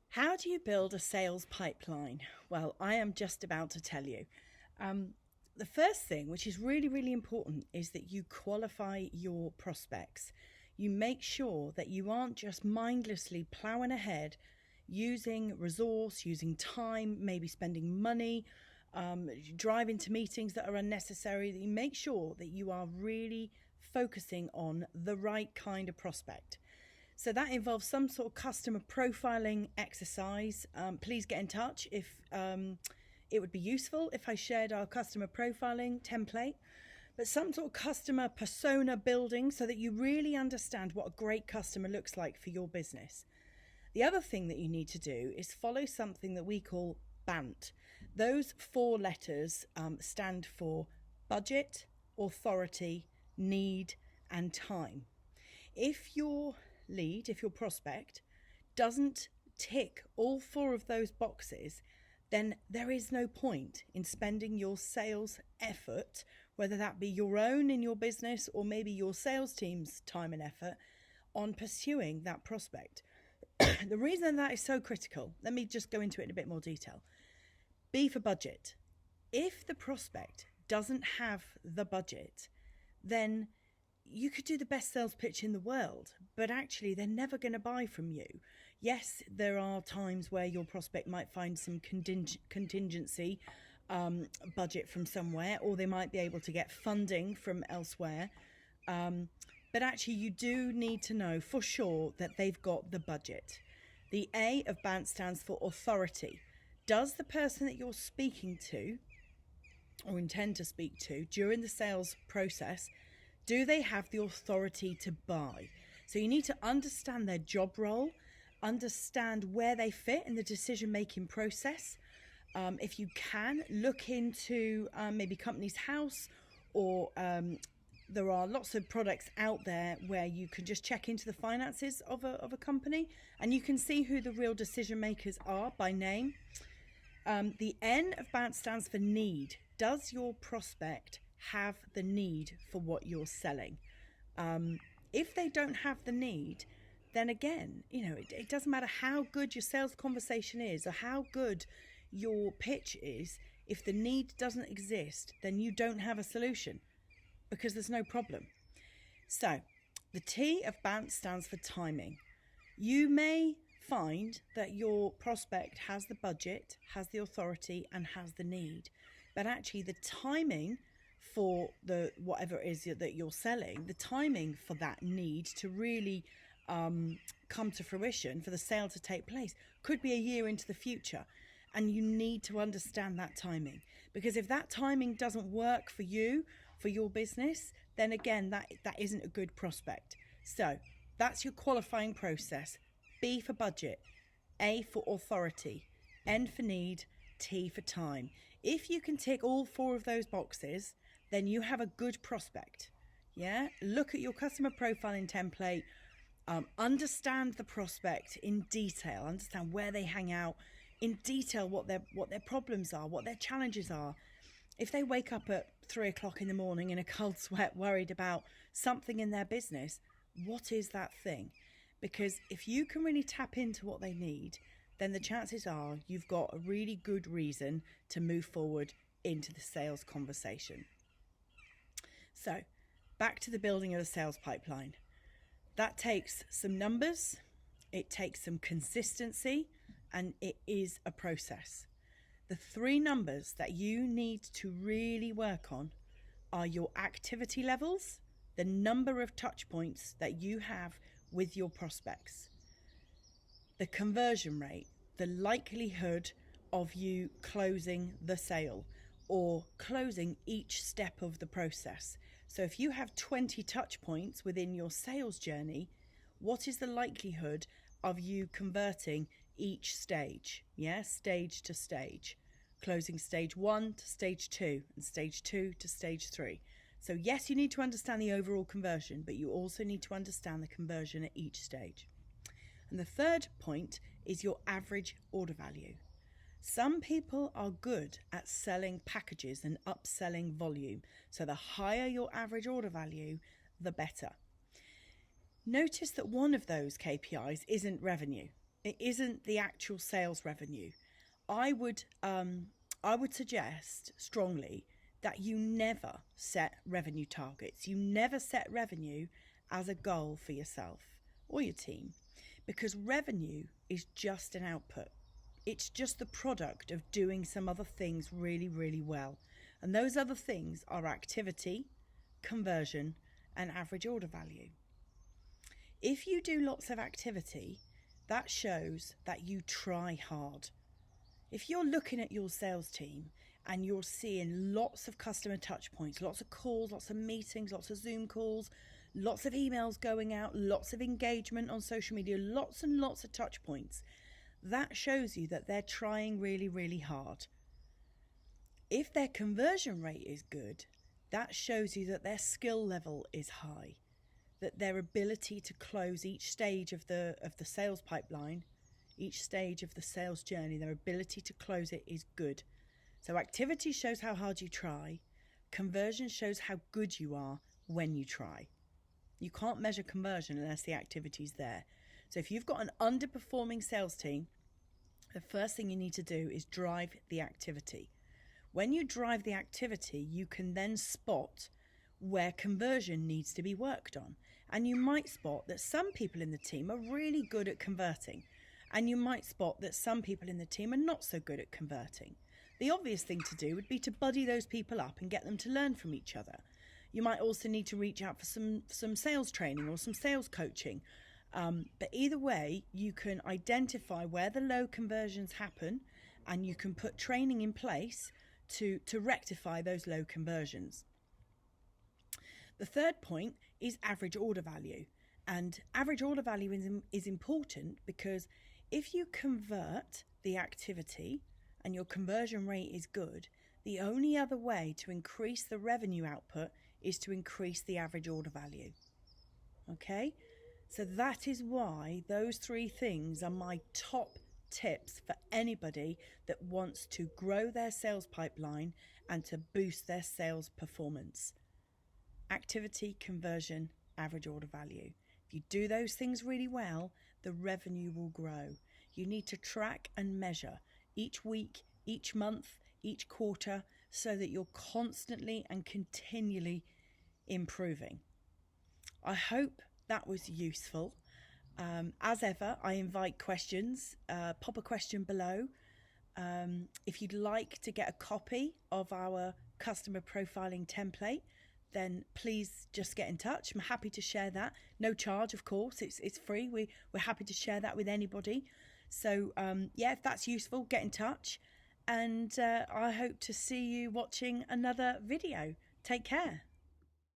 How do you build a sales pipeline? Well, I am just about to tell you. The first thing, which is really, really important, is that you qualify your prospects. You make sure that you aren't just mindlessly plowing ahead, using resource, using time, maybe spending money, driving to meetings that are unnecessary. That you make sure that you are really focusing on the right kind of prospect. So that involves some sort of customer profiling exercise. Please get in touch if it would be useful if I shared our customer profiling template, but some sort of customer persona building so that you really understand what a great customer looks like for your business. The other thing that you need to do is follow something that we call BANT. Those four letters stand for budget, authority, need, and time. If your prospect doesn't tick all four of those boxes, then there is no point in spending your sales effort, whether that be your own in your business or maybe your sales team's time and effort, on pursuing that prospect. The reason that is so critical, let me just go into it in a bit more detail. B for budget. If the prospect doesn't have the budget, then you could do the best sales pitch in the world, but actually they're never going to buy from you. Yes, there are times where your prospect might find some contingency budget from somewhere, or they might be able to get funding from elsewhere. But actually you do need to know for sure that they've got the budget. The A of BANT stands for authority. Does the person that you're speaking to or intend to speak to during the sales process, do they have the authority to buy? So you need to understand their job role, understand where they fit in the decision-making process. If you can, look into maybe Companies House, or there are lots of products out there where you can just check into the finances of a company and you can see who the real decision makers are by name. The N of BANT stands for need. Does your prospect have the need for what you're selling? If they don't have the need, then again, it doesn't matter how good your sales conversation is or how good your pitch is. If the need doesn't exist, then you don't have a solution because there's no problem. So the T of BANT stands for timing. You may find that your prospect has the budget, has the authority, and has the need, but actually the timing for the whatever it is that you're selling, the timing for that need to really come to fruition, for the sale to take place, could be a year into the future. And you need to understand that timing, because if that timing doesn't work for you, for your business, then again, that isn't a good prospect. So that's your qualifying process. B for budget, A for authority, N for need, T for time. If you can tick all four of those boxes, then you have a good prospect. Yeah, look at your customer profiling template, understand the prospect in detail, understand where they hang out in detail, what their problems are, what their challenges are. If they wake up at 3 o'clock in the morning in a cold sweat, worried about something in their business, what is that thing? Because if you can really tap into what they need, then the chances are you've got a really good reason to move forward into the sales conversation. So back to the building of a sales pipeline. That takes some numbers, it takes some consistency, and it is a process. The three numbers that you need to really work on are your activity levels, the number of touch points that you have with your prospects, the conversion rate, the likelihood of you closing the sale or closing each step of the process. So if you have 20 touch points within your sales journey, what is the likelihood of you converting each stage? Stage to stage, closing stage 1 to stage 2 and stage 2 to stage 3. So yes, you need to understand the overall conversion, but you also need to understand the conversion at each stage. And the third point is your average order value. Some people are good at selling packages and upselling volume. So the higher your average order value, the better. Notice that one of those KPIs isn't revenue. It isn't the actual sales revenue. I would suggest strongly that you never set revenue targets. You never set revenue as a goal for yourself or your team, because revenue is just an output. It's just the product of doing some other things really, really well. And those other things are activity, conversion, and average order value. If you do lots of activity, that shows that you try hard. If you're looking at your sales team and you're seeing lots of customer touch points, lots of calls, lots of meetings, lots of Zoom calls, lots of emails going out, lots of engagement on social media, lots and lots of touch points, that shows you that they're trying really, really hard. If their conversion rate is good, that shows you that their skill level is high, that their ability to close each stage of the sales pipeline, each stage of the sales journey, their ability to close it is good. So activity shows how hard you try. Conversion shows how good you are when you try. You can't measure conversion unless the activity's there. So if you've got an underperforming sales team, the first thing you need to do is drive the activity. When you drive the activity, you can then spot where conversion needs to be worked on. And you might spot that some people in the team are really good at converting. And you might spot that some people in the team are not so good at converting. The obvious thing to do would be to buddy those people up and get them to learn from each other. You might also need to reach out for some sales training or some sales coaching. But either way, you can identify where the low conversions happen, and you can put training in place to rectify those low conversions. The third point is average order value. And average order value is important because if you convert the activity and your conversion rate is good, the only other way to increase the revenue output is to increase the average order value. Okay? So that is why those three things are my top tips for anybody that wants to grow their sales pipeline and to boost their sales performance. Activity, conversion, average order value. If you do those things really well, the revenue will grow. You need to track and measure each week, each month, each quarter, so that you're constantly and continually improving. I hope that was useful. As ever, I invite questions. Pop a question below. If you'd like to get a copy of our customer profiling template, then please just get in touch. I'm happy to share that. No charge, of course. It's free. We're happy to share that with anybody. So yeah, if that's useful, get in touch. And I hope to see you watching another video. Take care.